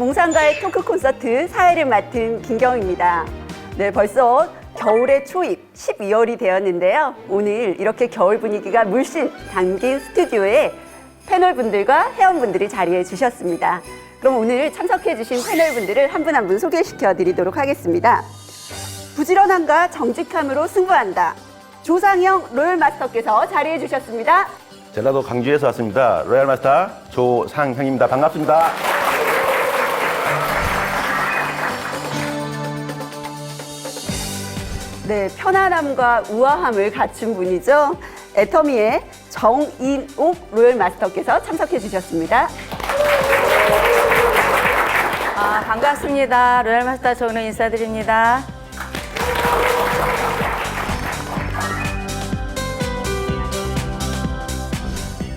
정상가의 토크 콘서트 사회를 맡은 김경입니다. 네, 벌써 겨울의 초입 12월이 되었는데요. 오늘 이렇게 겨울 분위기가 물씬 담긴 스튜디오에 패널분들과 회원분들이 자리해 주셨습니다. 그럼 오늘 참석해 주신 패널분들을 한 분 한 분 소개시켜 드리도록 하겠습니다. 부지런함과 정직함으로 승부한다. 조상영 로열마스터께서 자리해 주셨습니다. 전라도 강주에서 왔습니다. 로얄마스터 조상형입니다. 반갑습니다. 네, 편안함과 우아함을 갖춘 분이죠. 애터미의 정인옥 로열마스터께서 참석해 주셨습니다. 반갑습니다. 로얄마스터 정은혜 인사드립니다.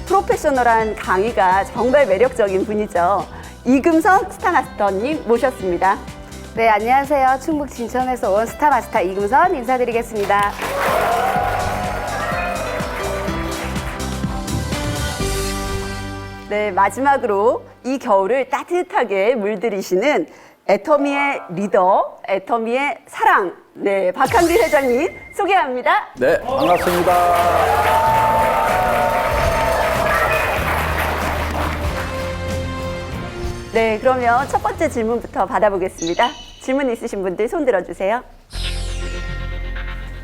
프로페셔널한 강의가 정말 매력적인 분이죠. 이금선 스타마스터님 모셨습니다. 네, 안녕하세요. 충북 진천에서 온 스타마스터 이금선 인사드리겠습니다. 네, 마지막으로 이 겨울을 따뜻하게 물들이시는 애터미의 리더, 애터미의 사랑, 네, 박한길 회장님 소개합니다. 네, 반갑습니다. 네, 그러면 첫 번째 질문부터 받아보겠습니다. 질문 있으신 분들 손 들어주세요.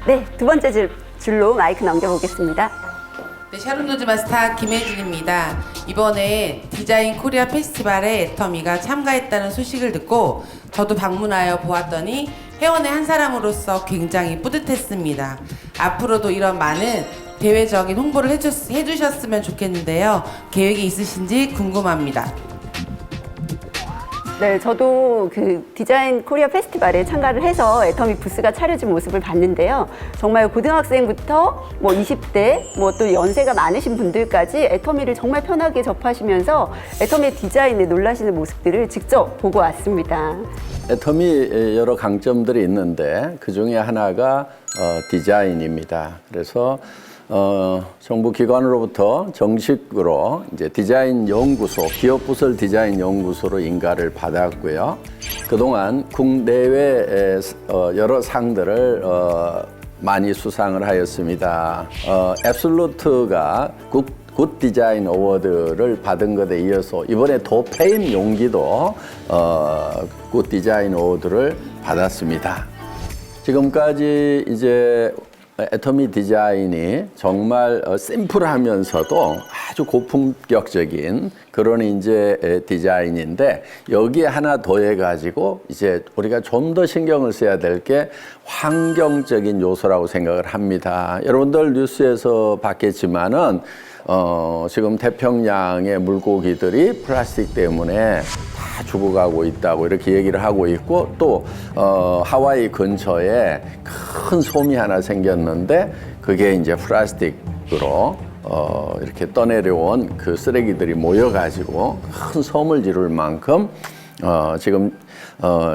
네, 두 번째 줄로 마이크 넘겨보겠습니다. 네, 샤론노즈 마스터 김혜진입니다. 이번에 디자인 코리아 페스티벌에 애터미가 참가했다는 소식을 듣고 저도 방문하여 보았더니 회원의 한 사람으로서 굉장히 뿌듯했습니다. 앞으로도 이런 많은 대외적인 홍보를 해주셨으면 좋겠는데요. 계획이 있으신지 궁금합니다. 네, 저도 그 디자인 코리아 페스티벌에 참가를 해서 애터미 부스가 차려진 모습을 봤는데요. 정말 고등학생부터 뭐 20대, 뭐 또 연세가 많으신 분들까지 애터미를 정말 편하게 접하시면서 애터미의 디자인에 놀라시는 모습들을 직접 보고 왔습니다. 애터미 여러 강점들이 있는데 그 중에 하나가 디자인입니다. 그래서 정부 기관으로부터 정식으로 이제 디자인 연구소, 기업부설 디자인 연구소로 인가를 받았고요. 그동안 국내외 여러 상들을 많이 수상을 하였습니다. 앱솔루트가 굿 디자인 어워드를 받은 것에 이어서 이번에 도페임 용기도 굿 디자인 어워드를 받았습니다. 지금까지 이제 애터미 디자인이 정말 심플하면서도 아주 고품격적인 그런 이제 디자인인데 여기에 하나 더해가지고 이제 우리가 좀 더 신경을 써야 될 게 환경적인 요소라고 생각을 합니다. 여러분들 뉴스에서 봤겠지만은 지금 태평양의 물고기들이 플라스틱 때문에 다 죽어가고 있다고 이렇게 얘기를 하고 있고 또 하와이 근처에 큰 솜이 하나 생겼는데 그게 이제 플라스틱으로 이렇게 떠내려온 그 쓰레기들이 모여가지고 큰 섬을 이룰 만큼 지금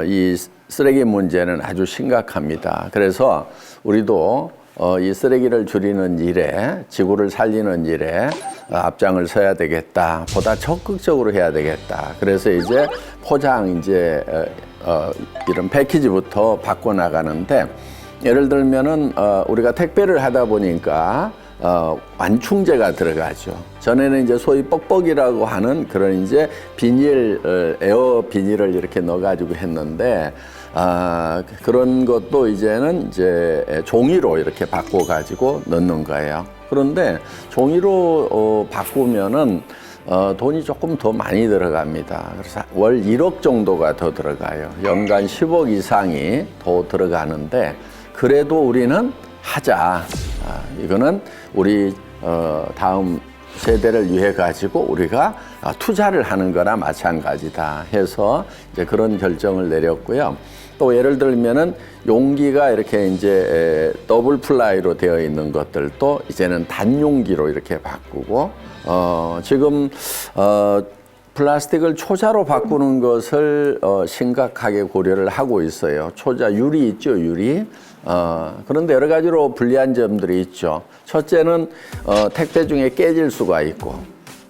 이 쓰레기 문제는 아주 심각합니다. 그래서 우리도 이 쓰레기를 줄이는 일에, 지구를 살리는 일에 앞장을 서야 되겠다. 보다 적극적으로 해야 되겠다. 그래서 이제 포장 이제 이런 패키지부터 바꿔나가는데 예를 들면은 우리가 택배를 하다 보니까 완충제가 들어가죠. 전에는 이제 소위 뻑뻑이라고 하는 그런 이제 비닐, 에어 비닐을 이렇게 넣어가지고 했는데 그런 것도 이제는 이제 종이로 이렇게 바꿔가지고 넣는 거예요. 그런데 종이로 바꾸면은 돈이 조금 더 많이 들어갑니다. 그래서 월 1억 정도가 더 들어가요. 연간 10억 이상이 더 들어가는데 그래도 우리는 하자. 이거는 우리 다음 세대를 위해 가지고 우리가 투자를 하는 거나 마찬가지다 해서 이제 그런 결정을 내렸고요. 또 예를 들면은 용기가 이렇게 이제 더블 플라이로 되어 있는 것들도 이제는 단용기로 이렇게 바꾸고 지금 플라스틱을 초자로 바꾸는 것을 심각하게 고려를 하고 있어요. 초자 유리 있죠, 유리. 그런데 여러 가지로 불리한 점들이 있죠. 첫째는 택배 중에 깨질 수가 있고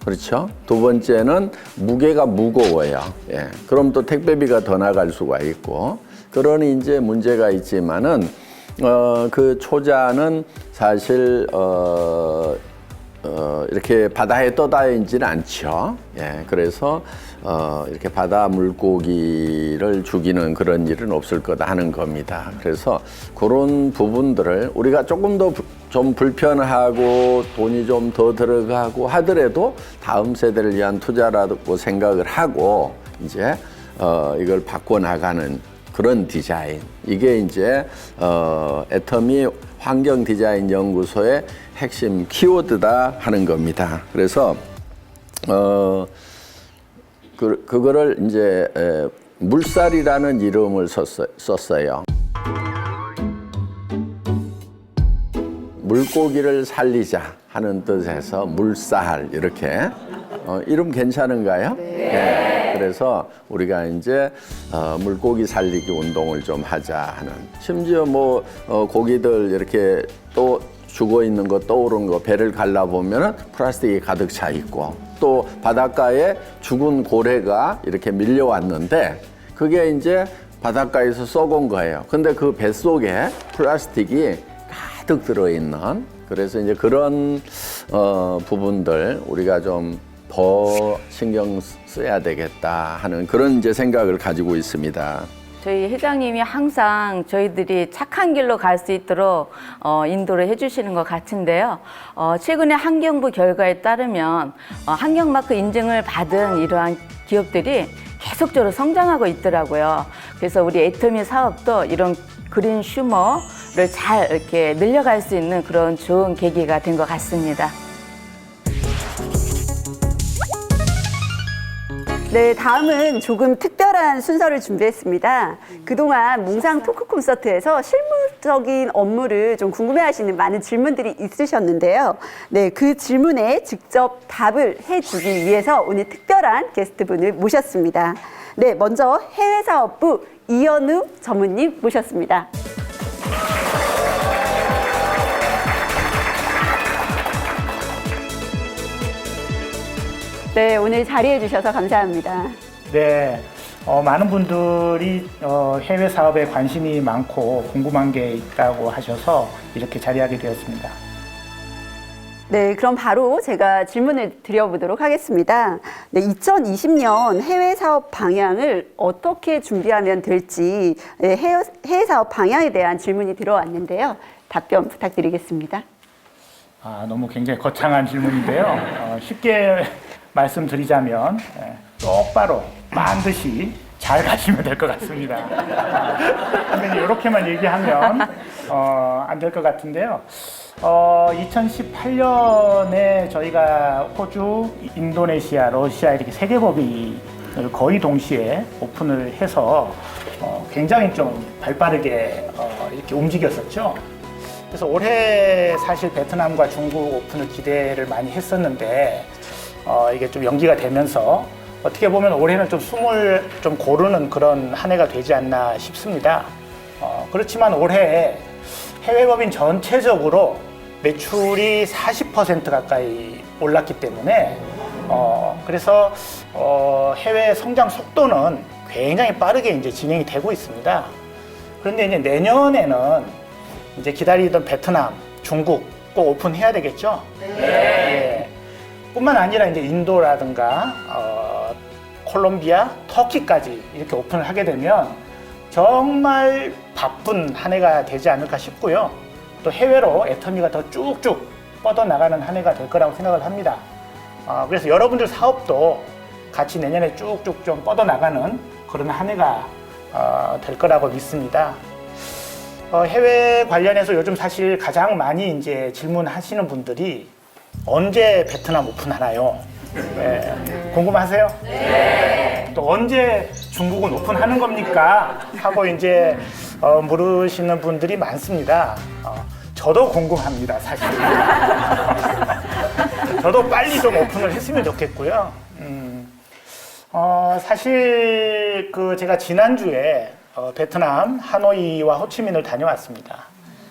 그렇죠? 두 번째는 무게가 무거워요. 예. 그럼 또 택배비가 더 나갈 수가 있고. 그러니 이제 문제가 있지만은, 그 초자는 사실, 이렇게 바다에 떠다니지는 않죠. 예. 그래서, 이렇게 바다 물고기를 죽이는 그런 일은 없을 거다 하는 겁니다. 그래서 그런 부분들을 우리가 조금 더 좀 불편하고 돈이 좀 더 들어가고 하더라도 다음 세대를 위한 투자라고 생각을 하고 이제 이걸 바꿔나가는 그런 디자인. 이게 이제 애터미 환경 디자인 연구소의 핵심 키워드다 하는 겁니다. 그래서 그거를 이제 물살이라는 이름을 썼어요. 물고기를 살리자 하는 뜻에서 물살 이렇게 이름 괜찮은가요? 네. 그래서 우리가 이제 물고기 살리기 운동을 좀 하자 하는 심지어 뭐 고기들 이렇게 또 죽어 있는 거 떠오른 거 배를 갈라보면 플라스틱이 가득 차 있고 또 바닷가에 죽은 고래가 이렇게 밀려왔는데 그게 이제 바닷가에서 썩은 거예요. 근데 그 뱃속에 플라스틱이 가득 들어있는 그래서 이제 그런 부분들 우리가 좀 더 신경 써야 되겠다 하는 그런 이제 생각을 가지고 있습니다. 저희 회장님이 항상 저희들이 착한 길로 갈 수 있도록 인도를 해주시는 것 같은데요. 최근에 환경부 결과에 따르면 환경마크 인증을 받은 이러한 기업들이 계속적으로 성장하고 있더라고요. 그래서 우리 애터미 사업도 이런 그린 슈머를 잘 이렇게 늘려갈 수 있는 그런 좋은 계기가 된 것 같습니다. 네, 다음은 조금 특별한 순서를 준비했습니다. 그동안 몽상 토크 콘서트에서 실무적인 업무를 좀 궁금해하시는 많은 질문들이 있으셨는데요. 네, 그 질문에 직접 답을 해주기 위해서 오늘 특별한 게스트분을 모셨습니다. 네, 먼저 해외사업부 이현우 전무님 모셨습니다. 네, 오늘 자리해 주셔서 감사합니다. 네, 많은 분들이 해외 사업에 관심이 많고 궁금한 게 있다고 하셔서 이렇게 자리하게 되었습니다. 네, 그럼 바로 제가 질문을 드려보도록 하겠습니다. 네, 2020년 해외 사업 방향을 어떻게 준비하면 될지 해외 사업 방향에 대한 질문이 들어왔는데요. 답변 부탁드리겠습니다. 너무 굉장히 거창한 질문인데요. 쉽게 말씀드리자면 똑바로 반드시 잘 가시면 될 것 같습니다. 근데 이렇게만 얘기하면 안 될 것 같은데요. 2018년에 저희가 호주, 인도네시아, 러시아 이렇게 세 개 법인을 거의 동시에 오픈을 해서 굉장히 좀 발빠르게 이렇게 움직였었죠. 그래서 올해 사실 베트남과 중국 오픈을 기대를 많이 했었는데 이게 좀 연기가 되면서 어떻게 보면 올해는 좀 숨을 좀 고르는 그런 한 해가 되지 않나 싶습니다. 그렇지만 올해 해외법인 전체적으로 매출이 40% 가까이 올랐기 때문에 그래서 해외 성장 속도는 굉장히 빠르게 이제 진행이 되고 있습니다. 그런데 이제 내년에는 이제 기다리던 베트남, 중국 꼭 오픈해야 되겠죠? 네. 뿐만 아니라 이제 인도라든가 콜롬비아, 터키까지 이렇게 오픈을 하게 되면 정말 바쁜 한 해가 되지 않을까 싶고요. 또 해외로 애터미가 더 쭉쭉 뻗어나가는 한 해가 될 거라고 생각을 합니다. 그래서 여러분들 사업도 같이 내년에 쭉쭉 좀 뻗어나가는 그런 한 해가 될 거라고 믿습니다. 해외 관련해서 요즘 사실 가장 많이 이제 질문하시는 분들이 언제 베트남 오픈하나요? 네. 궁금하세요? 네. 또 언제 중국은 오픈하는 겁니까? 하고 이제 물으시는 분들이 많습니다. 저도 궁금합니다, 사실. 저도 빨리 좀 오픈을 했으면 좋겠고요. 사실 제가 지난주에 베트남 하노이와 호치민을 다녀왔습니다.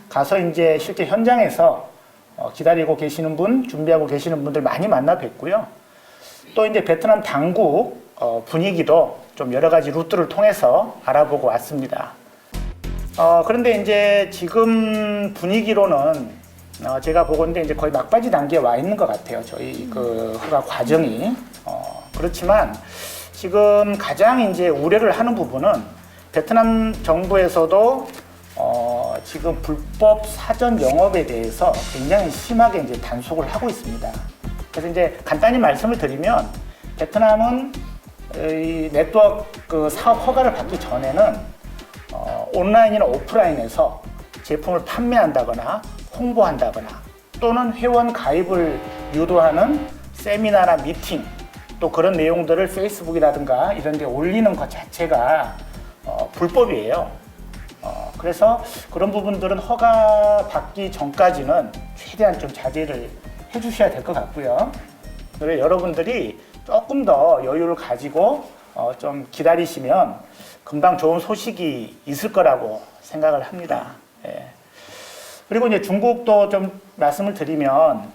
가서 이제 실제 현장에서 기다리고 계시는 분, 준비하고 계시는 분들 많이 만나 뵙고요. 또 이제 베트남 당국 분위기도 좀 여러 가지 루트를 통해서 알아보고 왔습니다. 그런데 이제 지금 분위기로는 제가 보건데 이제 거의 막바지 단계에 와 있는 것 같아요. 저희 그 허가 과정이. 그렇지만 지금 가장 이제 우려를 하는 부분은 베트남 정부에서도 지금 불법 사전 영업에 대해서 굉장히 심하게 이제 단속을 하고 있습니다. 그래서 이제 간단히 말씀을 드리면 베트남은 이 네트워크 그 사업 허가를 받기 전에는 온라인이나 오프라인에서 제품을 판매한다거나 홍보한다거나 또는 회원 가입을 유도하는 세미나나 미팅 또 그런 내용들을 페이스북이라든가 이런 데 올리는 것 자체가 불법이에요. 그래서 그런 부분들은 허가 받기 전까지는 최대한 좀 자제를 해주셔야 될 것 같고요. 그래서 여러분들이 조금 더 여유를 가지고 좀 기다리시면 금방 좋은 소식이 있을 거라고 생각을 합니다. 예. 그리고 이제 중국도 좀 말씀을 드리면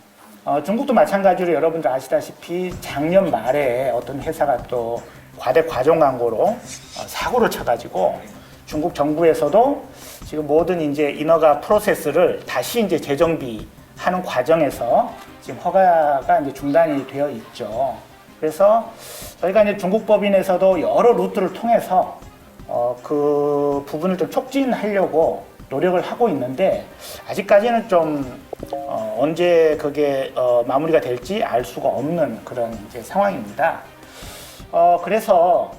중국도 마찬가지로 여러분들 아시다시피 작년 말에 어떤 회사가 또 과대 과정 광고로 사고를 쳐가지고 중국 정부에서도 지금 모든 이제 인허가 프로세스를 다시 이제 재정비하는 과정에서 지금 허가가 이제 중단이 되어 있죠. 그래서 저희가 이제 중국 법인에서도 여러 루트를 통해서 그 부분을 좀 촉진하려고 노력을 하고 있는데 아직까지는 좀 언제 그게 마무리가 될지 알 수가 없는 그런 이제 상황입니다. 그래서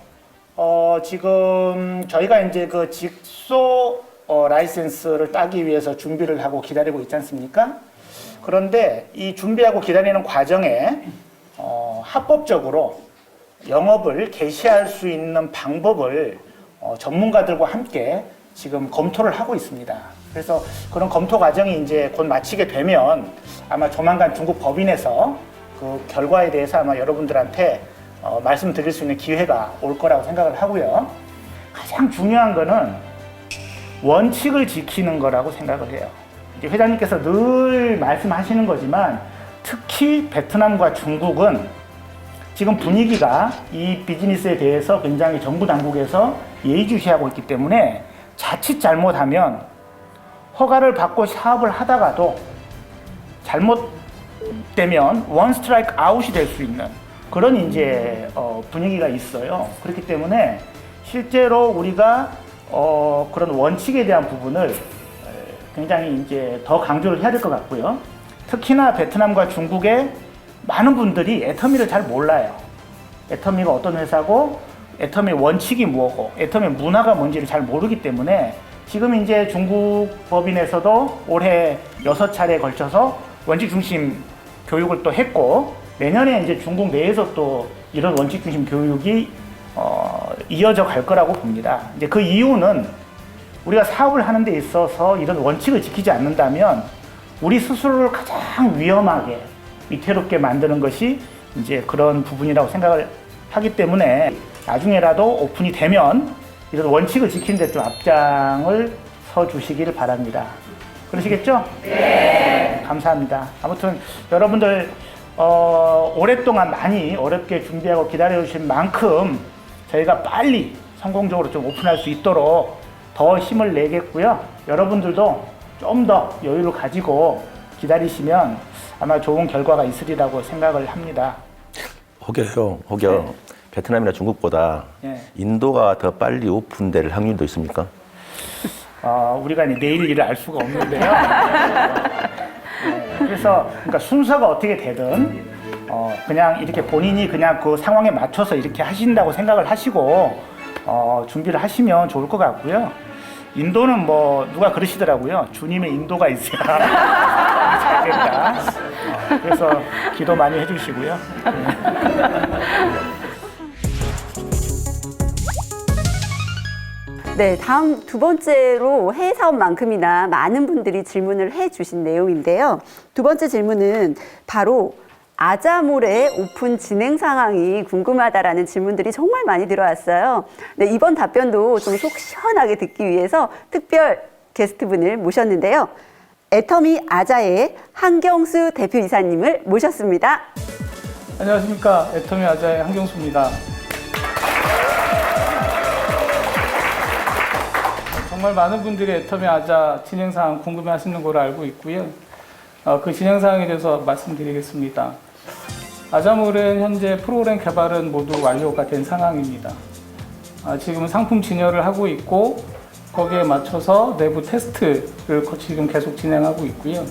지금 저희가 이제 그 직소 라이센스를 따기 위해서 준비를 하고 기다리고 있지 않습니까? 그런데 이 준비하고 기다리는 과정에 합법적으로 영업을 개시할 수 있는 방법을 전문가들과 함께 지금 검토를 하고 있습니다. 그래서 그런 검토 과정이 이제 곧 마치게 되면 아마 조만간 중국 법인에서 그 결과에 대해서 아마 여러분들한테 말씀드릴 수 있는 기회가 올 거라고 생각을 하고요. 가장 중요한 거는 원칙을 지키는 거라고 생각을 해요. 이제 회장님께서 늘 말씀하시는 거지만 특히 베트남과 중국은 지금 분위기가 이 비즈니스에 대해서 굉장히 정부 당국에서 예의주시하고 있기 때문에 자칫 잘못하면 허가를 받고 사업을 하다가도 잘못되면 원 스트라이크 아웃이 될 수 있는 그런 이제 분위기가 있어요. 그렇기 때문에 실제로 우리가 그런 원칙에 대한 부분을 굉장히 이제 더 강조를 해야 될 것 같고요. 특히나 베트남과 중국의 많은 분들이 애터미를 잘 몰라요. 애터미가 어떤 회사고 애터미 원칙이 뭐고 애터미 문화가 뭔지를 잘 모르기 때문에 지금 이제 중국 법인에서도 올해 6차례에 걸쳐서 원칙 중심 교육을 또 했고 내년에 이제 중국 내에서 또 이런 원칙 중심 교육이 이어져 갈 거라고 봅니다. 이제 그 이유는 우리가 사업을 하는 데 있어서 이런 원칙을 지키지 않는다면 우리 스스로를 가장 위험하게 위태롭게 만드는 것이 이제 그런 부분이라고 생각을 하기 때문에 나중에라도 오픈이 되면 이런 원칙을 지키는 데 좀 앞장을 서 주시기를 바랍니다. 그러시겠죠? 네. 감사합니다. 아무튼 여러분들 오랫동안 많이 어렵게 준비하고 기다려 주신 만큼 저희가 빨리 성공적으로 좀 오픈할 수 있도록 더 힘을 내겠고요. 여러분들도 좀 더 여유를 가지고 기다리시면 아마 좋은 결과가 있으리라고 생각을 합니다. 혹여 네. 베트남이나 중국보다 네. 인도가 더 빨리 오픈될 확률도 있습니까? 우리가 이제 내일 일을 알 수가 없는데요. 그래서 그러니까 순서가 어떻게 되든 그냥 이렇게 본인이 그냥 그 상황에 맞춰서 이렇게 하신다고 생각을 하시고 준비를 하시면 좋을 것 같고요. 인도는 뭐 누가 그러시더라고요. 주님의 인도가 있어야 잘 된다. 그래서 기도 많이 해주시고요. 네, 다음 두 번째로 해외 사업만큼이나 많은 분들이 질문을 해주신 내용인데요. 두 번째 질문은 바로 아자몰의 오픈 진행 상황이 궁금하다라는 질문들이 정말 많이 들어왔어요. 네, 이번 답변도 좀 속 시원하게 듣기 위해서 특별 게스트분을 모셨는데요. 애터미 아자의 한경수 대표이사님을 모셨습니다. 안녕하십니까. 애터미 아자의 한경수입니다. 정말 많은 분들이 애터미 아자 진행사항 궁금해하시는 걸로 알고 있고요. 그 진행사항에 대해서 말씀드리겠습니다. 아자몰은 현재 프로그램 개발은 모두 완료가 된 상황입니다. 지금은 상품 진열을 하고 있고 거기에 맞춰서 내부 테스트를 지금 계속 진행하고 있고요.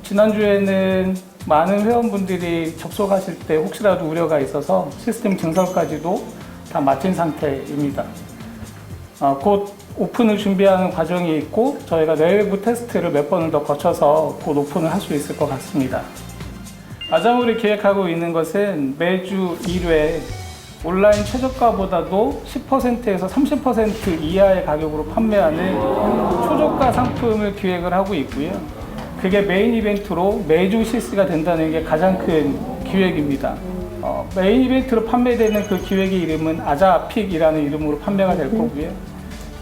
지난주에는 많은 회원분들이 접속하실 때 혹시라도 우려가 있어서 시스템 증설까지도 다 마친 상태입니다. 곧 오픈을 준비하는 과정이 있고 저희가 내부 테스트를 몇 번을 더 거쳐서 곧 오픈을 할 수 있을 것 같습니다. 아자몰이 기획하고 있는 것은 매주 1회 온라인 최저가보다도 10%에서 30% 이하의 가격으로 판매하는 초저가 상품을 기획을 하고 있고요. 그게 메인 이벤트로 매주 실시가 된다는 게 가장 큰 기획입니다. 메인 이벤트로 판매되는 그 기획의 이름은 아자픽이라는 이름으로 판매가 될 거고요.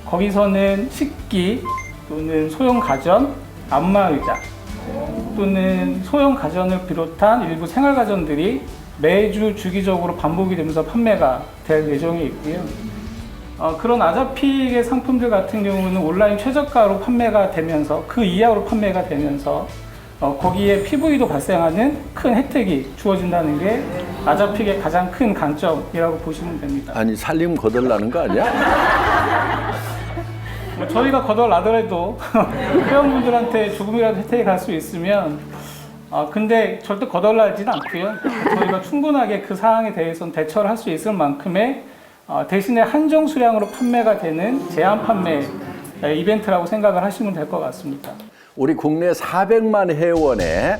거기서는 식기 또는 소형 가전, 안마의자 또는 소형 가전을 비롯한 일부 생활 가전들이 매주 주기적으로 반복이 되면서 판매가 될 예정에 있고요. 그런 아자픽의 상품들 같은 경우는 온라인 최저가로 판매가 되면서 그 이하로 판매가 되면서 거기에 PV도 발생하는 큰 혜택이 주어진다는 게 아자픽의 가장 큰 강점이라고 보시면 됩니다. 아니 살림 거덜나는 거 아니야? 저희가 거덜나더라도 회원분들한테 조금이라도 혜택이 갈 수 있으면 근데 절대 거덜나지는 않고요. 저희가 충분하게 그 사항에 대해서는 대처를 할 수 있을 만큼의 대신에 한정 수량으로 판매가 되는 제한 판매 이벤트라고 생각을 하시면 될 것 같습니다. 우리 국내 400만 회원의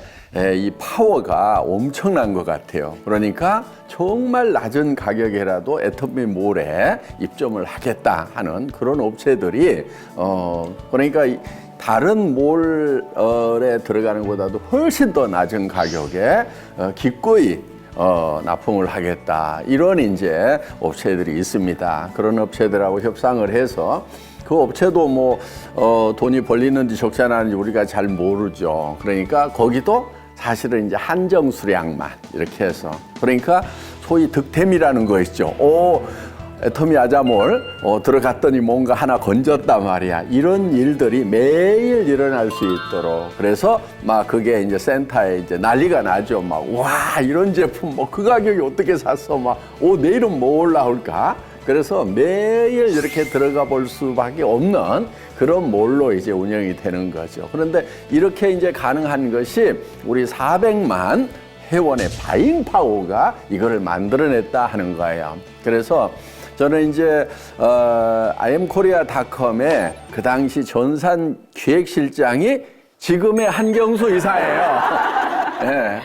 이 파워가 엄청난 것 같아요. 그러니까 정말 낮은 가격이라도 애터미몰에 입점을 하겠다 하는 그런 업체들이 그러니까 다른 몰에 들어가는 것보다도 훨씬 더 낮은 가격에 기꺼이 납품을 하겠다 이런 이제 업체들이 있습니다. 그런 업체들하고 협상을 해서 그 업체도 뭐 돈이 벌리는지 적지 않은지 우리가 잘 모르죠. 그러니까 거기도 사실은 이제 한정 수량만 이렇게 해서 그러니까 소위 득템이라는 거 있죠. 애터미 아자몰 들어갔더니 뭔가 하나 건졌단 말이야. 이런 일들이 매일 일어날 수 있도록 그래서 막 그게 이제 센터에 이제 난리가 나죠. 막 와 이런 제품 뭐 그 가격이 어떻게 샀어? 막 내일은 뭐 올라올까? 그래서 매일 이렇게 들어가 볼 수밖에 없는 그런 몰로 이제 운영이 되는 거죠. 그런데 이렇게 이제 가능한 것이 우리 400만 회원의 바잉 파워가 이거를 만들어냈다 하는 거예요. 그래서 저는 이제 imkorea.com의 그 당시 전산 기획실장이 지금의 한경수 이사예요. 네.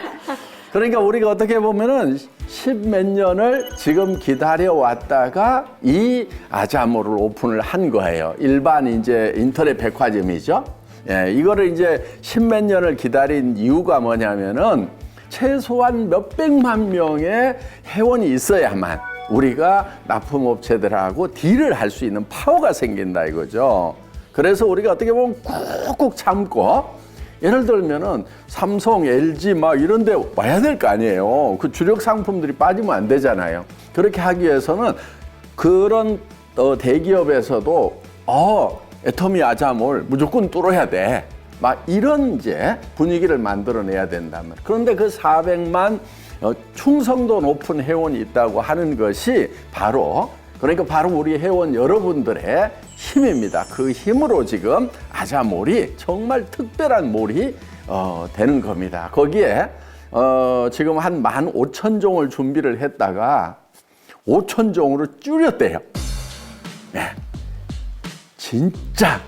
그러니까 우리가 어떻게 보면은 10몇 년을 지금 기다려 왔다가 이 아자몰을 오픈을 한 거예요. 일반 이제 인터넷 백화점이죠. 예, 이거를 이제 10몇 년을 기다린 이유가 뭐냐면은 최소한 몇백만 명의 회원이 있어야만 우리가 납품업체들하고 딜을 할 수 있는 파워가 생긴다 이거죠. 그래서 우리가 어떻게 보면 꾹꾹 참고 예를 들면은 삼성, LG 막 이런 데 와야 될 거 아니에요. 그 주력 상품들이 빠지면 안 되잖아요. 그렇게 하기 위해서는 그런 대기업에서도 애터미 아자몰 무조건 뚫어야 돼. 막 이런 이제 분위기를 만들어내야 된단 말이에요. 그런데 그 400만 충성도 높은 회원이 있다고 하는 것이 바로 우리 회원 여러분들의 힘입니다. 그 힘으로 지금 아자몰이 정말 특별한 몰이 되는 겁니다. 거기에 지금 한 15,000종을 준비를 했다가 5,000종으로 줄였대요. 네. 진짜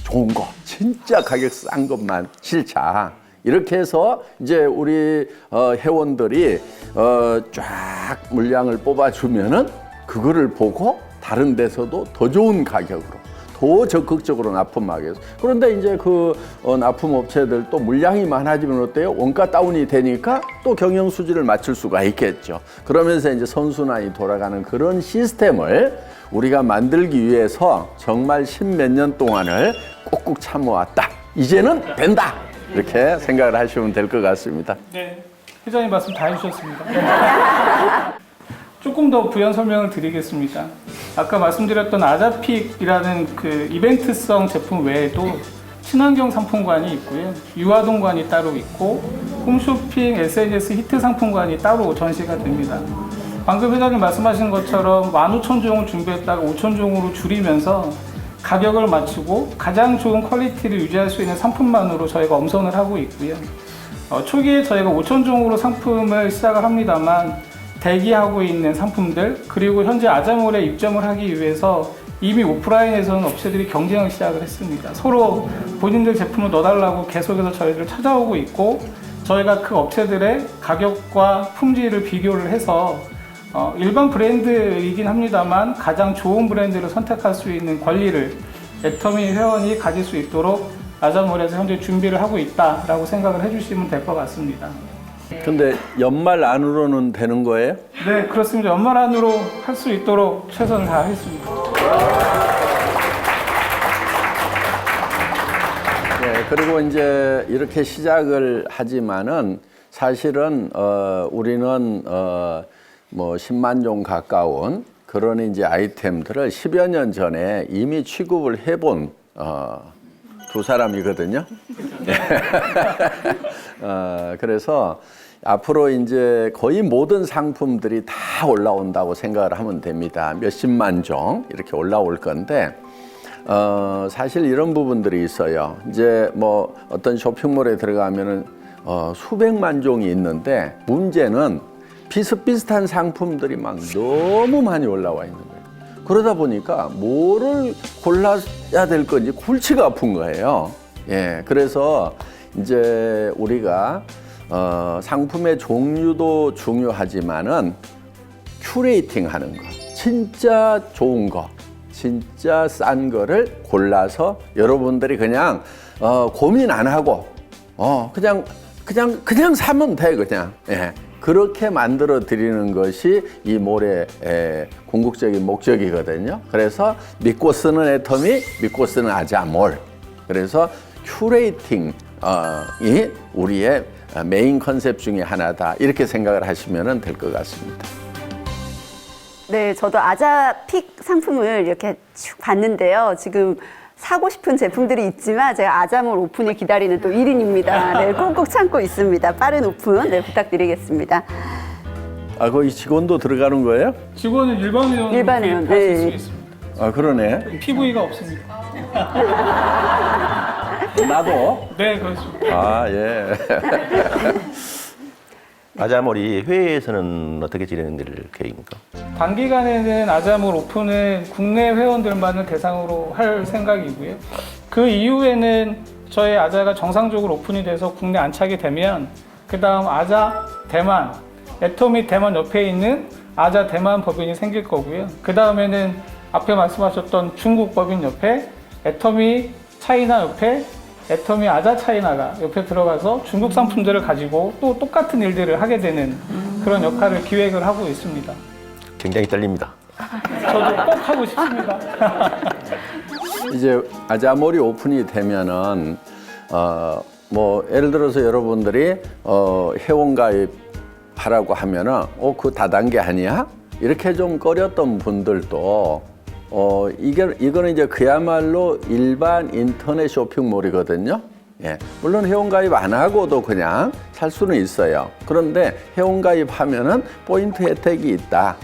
좋은 거, 진짜 가격 싼 것만 실자. 이렇게 해서 이제 우리 회원들이 쫙 물량을 뽑아주면은 그거를 보고 다른 데서도 더 좋은 가격으로 더 적극적으로 납품하겠어요. 그런데 이제 그 납품업체들 또 물량이 많아지면 어때요? 원가 다운이 되니까 또 경영 수지를 맞출 수가 있겠죠. 그러면서 이제 선순환이 돌아가는 그런 시스템을 우리가 만들기 위해서 정말 10몇 년 동안을 꾹꾹 참아왔다. 이제는 된다. 이렇게 생각을 하시면 될 것 같습니다. 네. 회장님 말씀 다 해주셨습니다. 조금 더 부연 설명을 드리겠습니다. 아까 말씀드렸던 아자픽이라는 그 이벤트성 제품 외에도 친환경 상품관이 있고요. 유아동관이 따로 있고 홈쇼핑, SNS 히트 상품관이 따로 전시가 됩니다. 방금 회장님 말씀하신 것처럼 15,000종을 준비했다가 5,000종으로 줄이면서 가격을 맞추고 가장 좋은 퀄리티를 유지할 수 있는 상품만으로 저희가 엄선을 하고 있고요. 초기에 저희가 5,000종으로 상품을 시작을 합니다만 대기하고 있는 상품들 그리고 현재 아자몰에 입점을 하기 위해서 이미 오프라인에서는 업체들이 경쟁을 시작을 했습니다. 서로 본인들 제품을 넣어달라고 계속해서 저희를 찾아오고 있고 저희가 그 업체들의 가격과 품질을 비교를 해서 일반 브랜드이긴 합니다만 가장 좋은 브랜드를 선택할 수 있는 권리를 애터미 회원이 가질 수 있도록 아자몰에서 현재 준비를 하고 있다라고 생각을 해주시면 될 것 같습니다. 근데 연말 안으로는 되는 거예요? 네, 그렇습니다. 연말 안으로 할 수 있도록 최선을 다하겠습니다. 네, 그리고 이제 이렇게 시작을 하지만은 사실은 우리는 뭐 10만 종 가까운 그런 이제 아이템들을 10여 년 전에 이미 취급을 해본 두 사람이거든요. 그래서 앞으로 이제 거의 모든 상품들이 다 올라온다고 생각을 하면 됩니다. 몇십만 종 이렇게 올라올 건데 사실 이런 부분들이 있어요. 이제 뭐 어떤 쇼핑몰에 들어가면은 수백만 종이 있는데 문제는 비슷비슷한 상품들이 막 너무 많이 올라와 있는 거예요. 그러다 보니까 뭐를 골라야 될 건지 골치가 아픈 거예요. 예, 그래서 이제 우리가 상품의 종류도 중요하지만은 큐레이팅 하는 거, 진짜 좋은 거, 진짜 싼 거를 골라서 여러분들이 그냥 고민 안 하고 그냥 사면 돼 그냥. 예. 그렇게 만들어 드리는 것이 이 몰의 궁극적인 목적이거든요. 그래서 믿고 쓰는 애터미, 믿고 쓰는 아자몰. 그래서 큐레이팅이 우리의 메인 컨셉 중에 하나다. 이렇게 생각을 하시면 될 것 같습니다. 네, 저도 아자픽 상품을 이렇게 쭉 봤는데요. 지금 사고 싶은 제품들이 있지만 제가 아자몰 오픈을 기다리는 또 1인입니다. 네, 꾹꾹 참고 있습니다. 빠른 오픈 부탁드리겠습니다. 아, 거기 직원도 들어가는 거예요? 직원은 일반 회원으로 일반 회원, 구입하실 수 네. 있습니다. 아, 그러네. PV가 없습니다. 나도. 네, 그렇습니다. 아, 예. 아자몰이 회의에서는 어떻게 진행될 계획입니까? 단기간에는 아자몰 오픈은 국내 회원들만을 대상으로 할 생각이고요. 그 이후에는 저희 아자가 정상적으로 오픈이 돼서 국내 안착이 되면 그 다음 아자 대만, 애터미 대만 옆에 있는 아자 대만 법인이 생길 거고요. 그 다음에는 앞에 말씀하셨던 중국 법인 옆에 애터미 차이나 옆에 애터미 아자 차이나가 옆에 들어가서 중국 상품들을 가지고 또 똑같은 일들을 하게 되는 그런 역할을 기획을 하고 있습니다. 굉장히 떨립니다. 저도 꼭 하고 싶습니다. 이제 아자몰이 오픈이 되면은 뭐 예를 들어서 여러분들이 회원가입 하라고 하면은 그 다단계 아니야? 이렇게 좀 꺼렸던 분들도 이거는 이제 그야말로 일반 인터넷 쇼핑몰이거든요. 예. 물론 회원가입 안 하고도 그냥 살 수는 있어요. 그런데 회원가입하면은 포인트 혜택이 있다.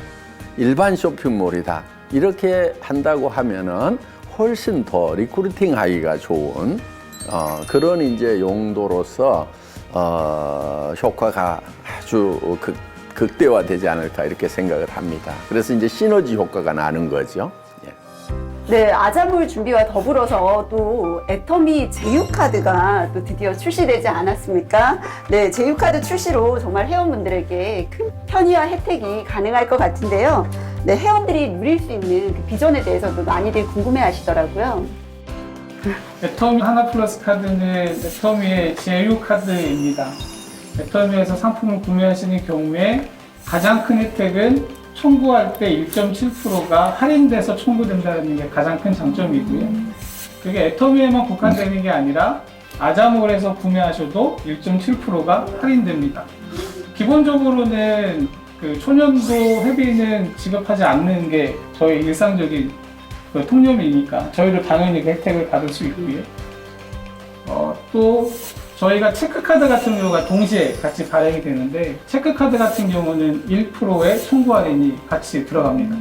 일반 쇼핑몰이다. 이렇게 한다고 하면은 훨씬 더 리크루팅 하기가 좋은 그런 이제 용도로서 효과가 아주 극대화되지 않을까 이렇게 생각을 합니다. 그래서 이제 시너지 효과가 나는 거죠. 네, 아자몰 준비와 더불어서 또 애터미 제휴카드가 또 드디어 출시되지 않았습니까? 네, 제휴카드 출시로 정말 회원분들에게 큰 편의와 혜택이 가능할 것 같은데요. 네, 회원들이 누릴 수 있는 그 비전에 대해서도 많이들 궁금해 하시더라고요. 애터미 하나 플러스 카드는 애터미의 제휴 카드입니다. 애터미에서 상품을 구매하시는 경우에 가장 큰 혜택은 청구할 때 1.7%가 할인돼서 청구된다는 게 가장 큰 장점이고요. 그게 애터미에만 국한되는 게 아니라 아자몰에서 구매하셔도 1.7%가 할인됩니다. 기본적으로는 그 초년도 회비는 지급하지 않는 게 저희 일상적인 그 통념이니까 저희도 당연히 그 혜택을 받을 수 있고요. 또 저희가 체크카드 같은 경우가 동시에 같이 발행이 되는데 체크카드 같은 경우는 1%의 청구 할인이 같이 들어갑니다.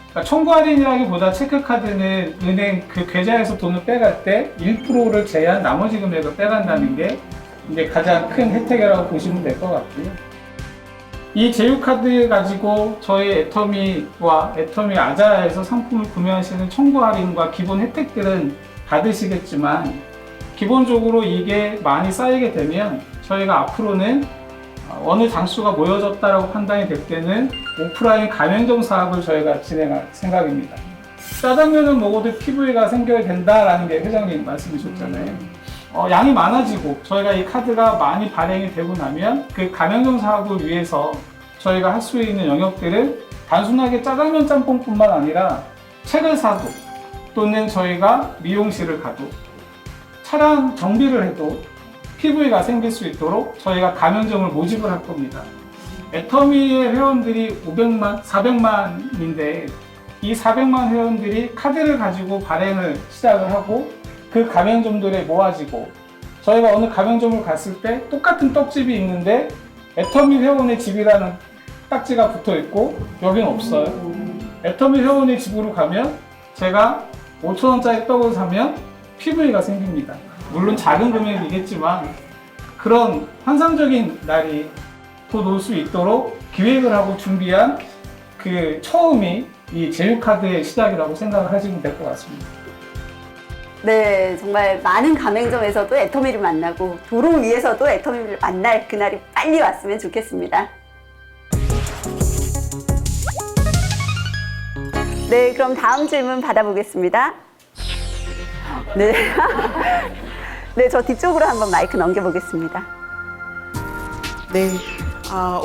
그러니까 청구 할인이라기보다 체크카드는 은행 그 계좌에서 돈을 빼갈 때 1%를 제한 나머지 금액을 빼간다는 게 이제 가장 큰 혜택이라고 보시면 될 것 같고요. 이 제휴카드 가지고 저희 애터미와 애터미 아자라에서 상품을 구매하시는 청구 할인과 기본 혜택들은 받으시겠지만 기본적으로 이게 많이 쌓이게 되면 저희가 앞으로는 어느 장수가 모여졌다라고 판단이 될 때는 오프라인 가맹점 사업을 저희가 진행할 생각입니다. 짜장면을 먹어도 피부가 생겨야 된다라는 게 회장님 말씀이셨잖아요. 양이 많아지고 저희가 이 카드가 많이 발행이 되고 나면 그 가맹점 사업을 위해서 저희가 할 수 있는 영역들은 단순하게 짜장면 짬뽕뿐만 아니라 책을 사도 또는 저희가 미용실을 가도 차량 정비를 해도 PV가 생길 수 있도록 저희가 가맹점을 모집을 할 겁니다. 애터미의 회원들이 400만인데 이 400만 회원들이 카드를 가지고 발행을 시작을 하고 그 가맹점들에 모아지고 저희가 어느 가맹점을 갔을 때 똑같은 떡집이 있는데 애터미 회원의 집이라는 딱지가 붙어 있고 여긴 없어요. 애터미 회원의 집으로 가면 제가 5,000원짜리 떡을 사면 PV가 생깁니다. 물론 작은 금액이겠지만 그런 환상적인 날이 곧 올 수 있도록 기획을 하고 준비한 그 처음이 이 제휴카드의 시작이라고 생각을 하시면 될 것 같습니다. 네, 정말 많은 가맹점에서도 애터미를 만나고 도로 위에서도 애터미를 만날 그날이 빨리 왔으면 좋겠습니다. 네, 그럼 다음 질문 받아보겠습니다. 네. 네, 저 뒤쪽으로 한번 마이크 넘겨보겠습니다. 네,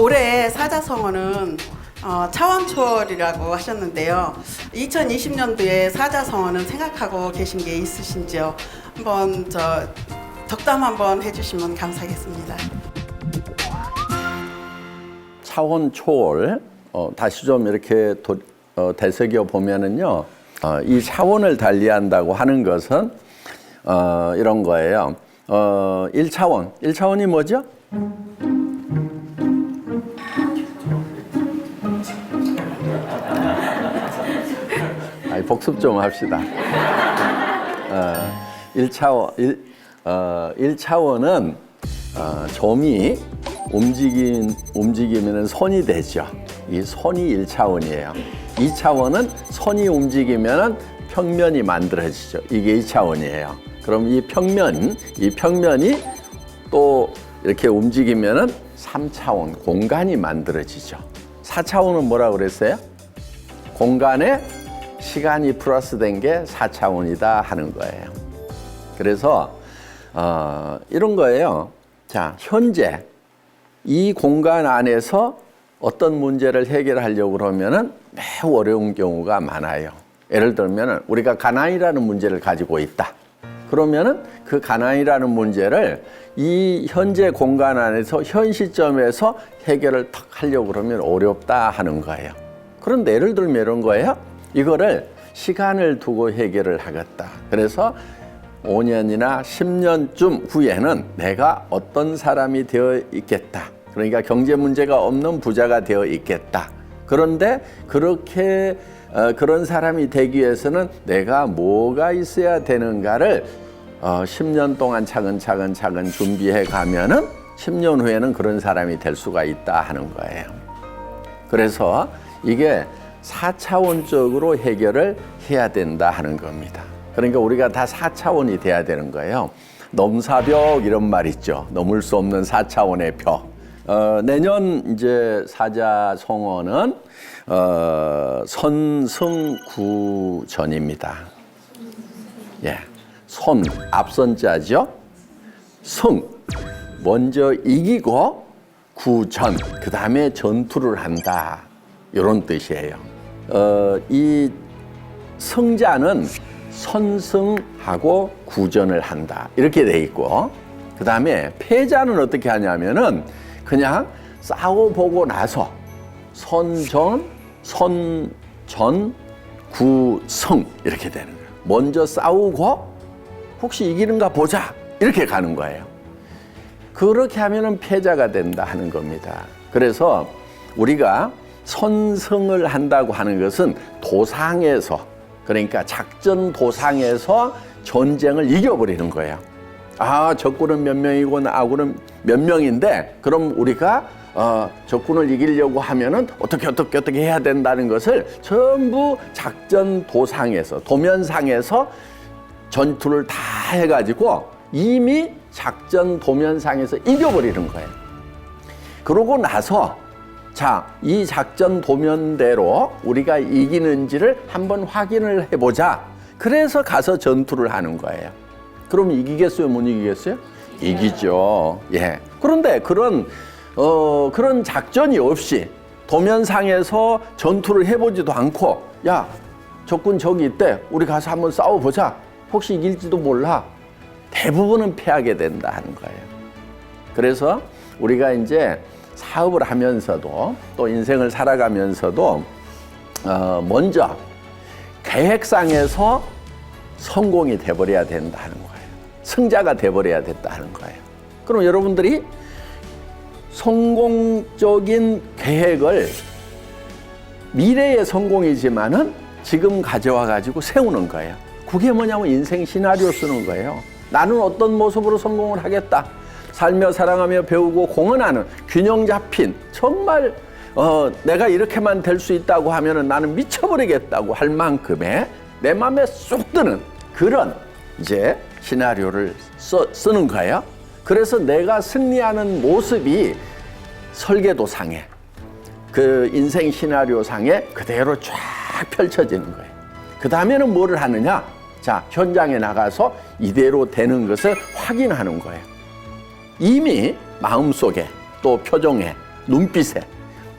올해 사자성어는 차원초월이라고 하셨는데요. 2020년도에 사자성어는 생각하고 계신 게 있으신지요? 한번 덕담 한번 해주시면 감사하겠습니다. 차원 초월 다시 좀 이렇게 되새겨 보면은요, 이 차원을 달리한다고 하는 것은 이런 거예요. 1차원이 뭐죠? 복습 좀 합시다. 1차원은 점이 움직이면 선이 되죠. 이 선이 1차원이에요. 2차원은 선이 움직이면 평면이 만들어지죠. 이게 2차원이에요. 그럼 이 평면이 또 이렇게 움직이면 3차원, 공간이 만들어지죠. 4차원은 뭐라고 그랬어요? 공간에 시간이 플러스된 게 4차원이다 하는 거예요. 그래서 이런 거예요. 자, 현재 이 공간 안에서 어떤 문제를 해결하려고 그러면은 매우 어려운 경우가 많아요. 예를 들면 우리가 가난이라는 문제를 가지고 있다. 그러면은 그 가난이라는 문제를 이 현재 공간 안에서 현 시점에서 해결을 탁 하려고 그러면 어렵다 하는 거예요. 그런데 예를 들면 이런 거예요. 이거를 시간을 두고 해결을 하겠다. 그래서 5년이나 10년쯤 후에는 내가 어떤 사람이 되어 있겠다. 그러니까 경제 문제가 없는 부자가 되어 있겠다. 그런데 그렇게 그런 사람이 되기 위해서는 내가 뭐가 있어야 되는가를 10년 동안 차근차근 준비해 가면은 10년 후에는 그런 사람이 될 수가 있다 하는 거예요. 그래서 이게 4차원적으로 해결을 해야 된다 하는 겁니다. 그러니까 우리가 다 4차원이 돼야 되는 거예요. 넘사벽 이런 말 있죠. 넘을 수 없는 4차원의 벽. 내년 이제 사자성어는 선승구전입니다. 예, 선 앞선자죠. 승 먼저 이기고 구전 그 다음에 전투를 한다 이런 뜻이에요. 이 승자는 선승하고 구전을 한다 이렇게 돼 있고 그 다음에 패자는 어떻게 하냐면은 그냥 싸워보고 나서 선전, 선전, 구성 이렇게 되는 거예요. 먼저 싸우고 혹시 이기는가 보자 이렇게 가는 거예요. 그렇게 하면은 패자가 된다 하는 겁니다. 그래서 우리가 선승을 한다고 하는 것은 도상에서, 그러니까 작전 도상에서 전쟁을 이겨버리는 거예요. 아, 적군은 몇 명이고 아군은 몇 명인데 그럼 우리가 적군을 이기려고 하면은 어떻게 해야 된다는 것을 전부 작전 도상에서, 도면상에서 전투를 다 해가지고 이미 작전 도면상에서 이겨버리는 거예요. 그러고 나서 자, 이 작전 도면대로 우리가 이기는지를 한번 확인을 해보자. 그래서 가서 전투를 하는 거예요. 그럼 이기겠어요? 못 이기겠어요? 이기죠. 예. 그런데 그런 작전이 없이 도면상에서 전투를 해보지도 않고, 야, 적군 저기 있대. 우리 가서 한번 싸워보자. 혹시 이길지도 몰라. 대부분은 패하게 된다 하는 거예요. 그래서 우리가 이제 사업을 하면서도 또 인생을 살아가면서도 먼저 계획상에서 성공이 돼버려야 된다 하는 거예요. 승자가 돼버려야 된다 하는 거예요. 그럼 여러분들이 성공적인 계획을 미래의 성공이지만은 지금 가져와 가지고 세우는 거예요. 그게 뭐냐면 인생 시나리오 쓰는 거예요. 나는 어떤 모습으로 성공을 하겠다. 살며 사랑하며 배우고 공헌하는 균형 잡힌, 정말 내가 이렇게만 될 수 있다고 하면은 나는 미쳐버리겠다고 할 만큼의 내 마음에 쏙 드는 그런 이제 시나리오를 쓰는 거예요. 그래서 내가 승리하는 모습이 설계도상에, 그 인생 시나리오 상에 그대로 쫙 펼쳐지는 거예요. 그 다음에는 뭐를 하느냐? 자, 현장에 나가서 이대로 되는 것을 확인하는 거예요. 이미 마음속에 또 표정에 눈빛에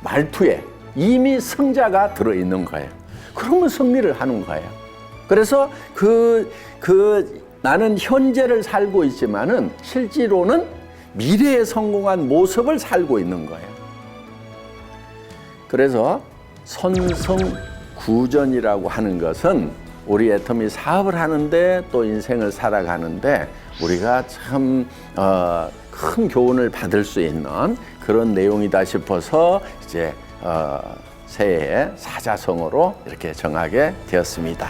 말투에 이미 승자가 들어있는 거예요. 그러면 승리를 하는 거예요. 그래서 나는 현재를 살고 있지만은 실제로는 미래에 성공한 모습을 살고 있는 거예요. 그래서 선성구전이라고 하는 것은 우리 애터미 사업을 하는데 또 인생을 살아가는데 우리가 참 큰 교훈을 받을 수 있는 그런 내용이다 싶어서 이제 새해에 사자성어로 이렇게 정하게 되었습니다.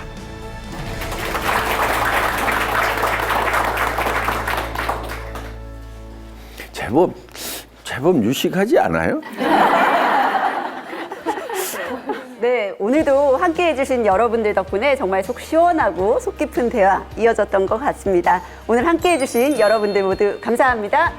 제법 유식하지 않아요? 네, 오늘도 함께 해주신 여러분들 덕분에 정말 속 시원하고 속 깊은 대화 이어졌던 것 같습니다. 오늘 함께 해주신 여러분들 모두 감사합니다.